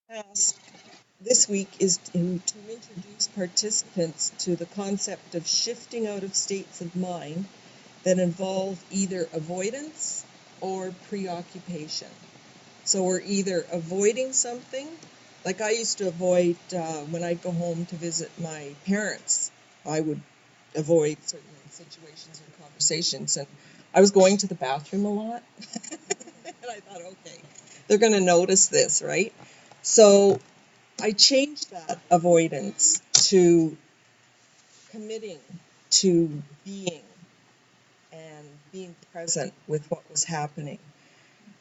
Task this week is to introduce participants to the concept of shifting out of states of mind that involve either avoidance or preoccupation. So we're either avoiding something, like I used to avoid when I'd go home to visit my parents, I would avoid certain situations or conversations. And I was going to the bathroom a lot. And I thought, okay, they're going to notice this, right? So I changed that avoidance to committing to being and being present with what was happening.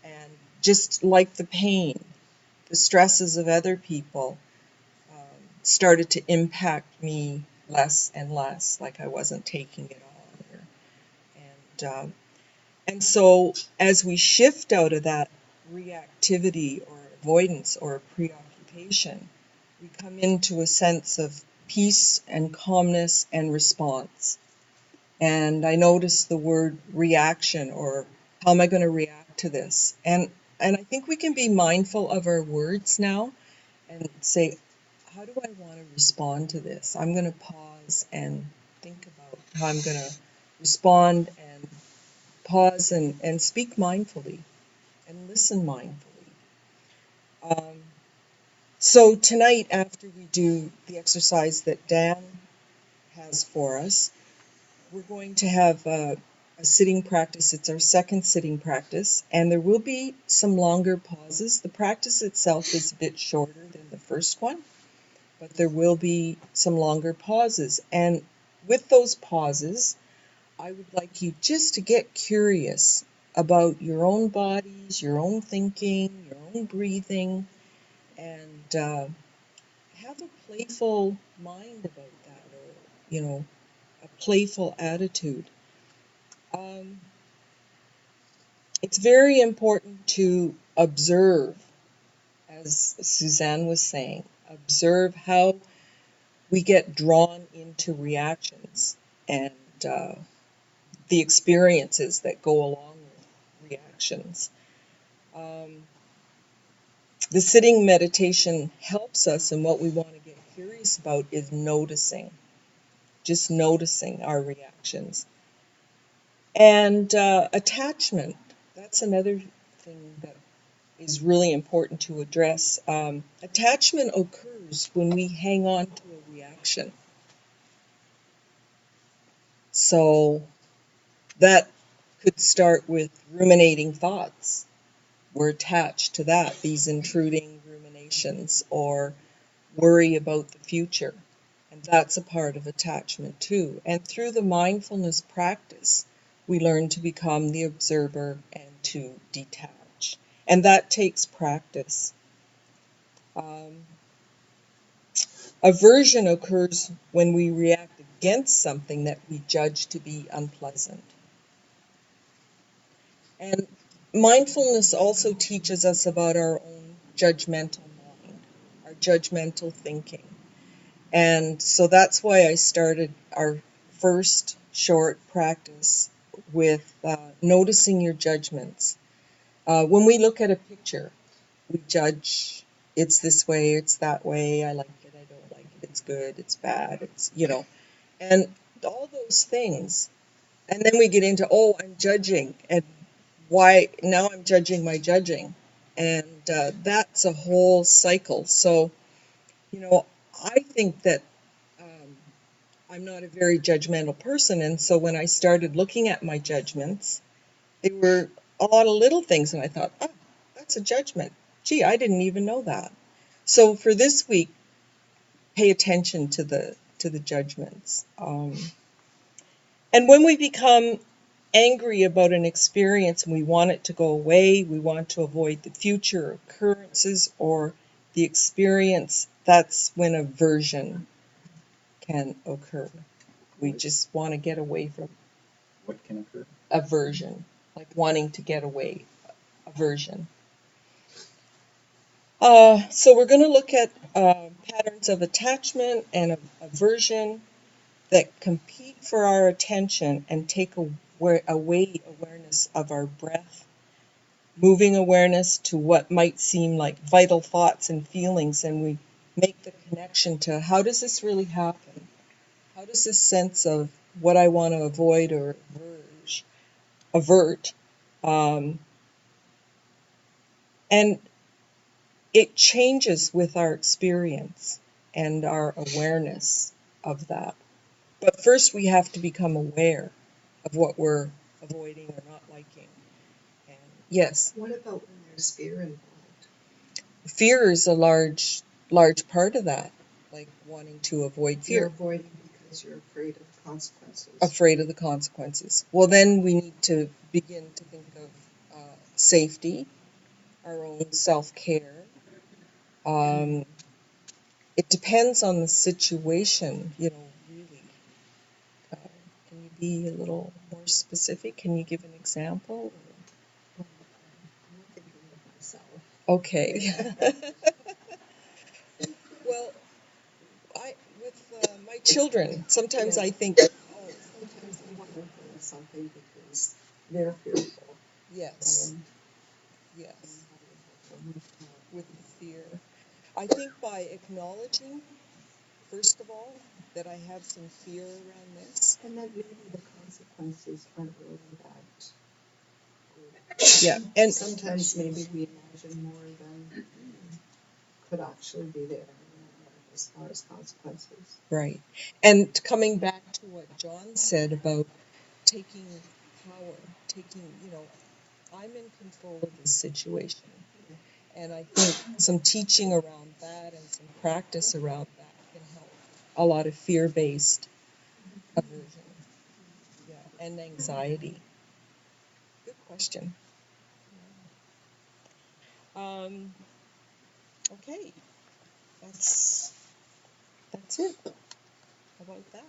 And just like the pain, the stresses of other people started to impact me less and less, like I wasn't taking it on. And so as we shift out of that reactivity or avoidance or preoccupation, we come into a sense of peace and calmness and response. And I noticed the word reaction, or how am I going to react to this? And I think we can be mindful of our words now and say, how do I want to respond to this? I'm going to pause and think about how I'm going to respond, and pause and speak mindfully and listen mindfully. Um, so tonight, after we do the exercise that Dan has for us, we're going to have a sitting practice. It's our second sitting practice, and there will be some longer pauses. The practice itself is a bit shorter than the first one, but there will be some longer pauses. And with those pauses, I would like you just to get curious about your own bodies, your own thinking, your own breathing, and have a playful mind about that, or, a playful attitude. Um, it's very important to observe, as Suzanne was saying, observe how we get drawn into reactions and the experiences that go along with reactions. Um, the sitting meditation helps us, and what we want to get curious about is noticing, just noticing our reactions. And attachment, that's another thing that is really important to address. Attachment occurs when we hang on to a reaction. So that could start with ruminating thoughts. We're attached to that, these intruding ruminations, or worry about the future. And that's a part of attachment too. And through the mindfulness practice, we learn to become the observer and to detach. And that takes practice. Um, Aversion occurs when we react against something that we judge to be unpleasant. And mindfulness also teaches us about our own judgmental mind, our judgmental thinking. And so that's why I started our first short practice with noticing your judgments. When we look at a picture, we judge, it's this way, it's that way, I like it, I don't like it, it's good, it's bad, and all those things. And then we get into, oh, I'm judging, and why now I'm judging my judging. And that's a whole cycle. So, I think that um, I'm not a very judgmental person. And so when I started looking at my judgments, they were a lot of little things. And I thought, oh, that's a judgment. Gee, I didn't even know that. So for this week, pay attention to the judgments. And when we become angry about an experience and we want it to go away, we want to avoid the future occurrences or the experience, that's when aversion can occur. We just want to get away from What can occur? aversion, like wanting to get away, aversion. So we're going to look at patterns of attachment and aversion that compete for our attention and take away awareness of our breath moving awareness to what might seem like vital thoughts and feelings, and we make the connection to how does this really happen? How does this sense of what I want to avoid or avert, um, and it changes with our experience and our awareness of that. But first, we have to become aware of what we're avoiding or not liking. And yes, What about when there's fear involved? fear is a large part of that, like wanting to avoid You're fear, avoiding because you're afraid of consequences. afraid of the consequences. Well, then we need to begin to think of safety, our own self-care. Um, it depends on the situation, really. Uh, can you be a little more specific? Can you give an example? Well, I'm thinking of myself. Okay. Well, with my children, sometimes I think, oh, Sometimes they want to avoid something because they're fearful. yes, And yes, how do you help them with that? with the fear. I think by acknowledging, first of all, that I have some fear around this. And that maybe the consequences aren't really that Yeah, good. and Sometimes maybe we imagine more than could actually be there as far as consequences. right. And coming back to what John said about taking power, I'm in control of this situation. And I think some teaching around that and some practice around that can help a lot of fear-based aversion, yeah, and anxiety. Good question. Okay, that's it. How about that?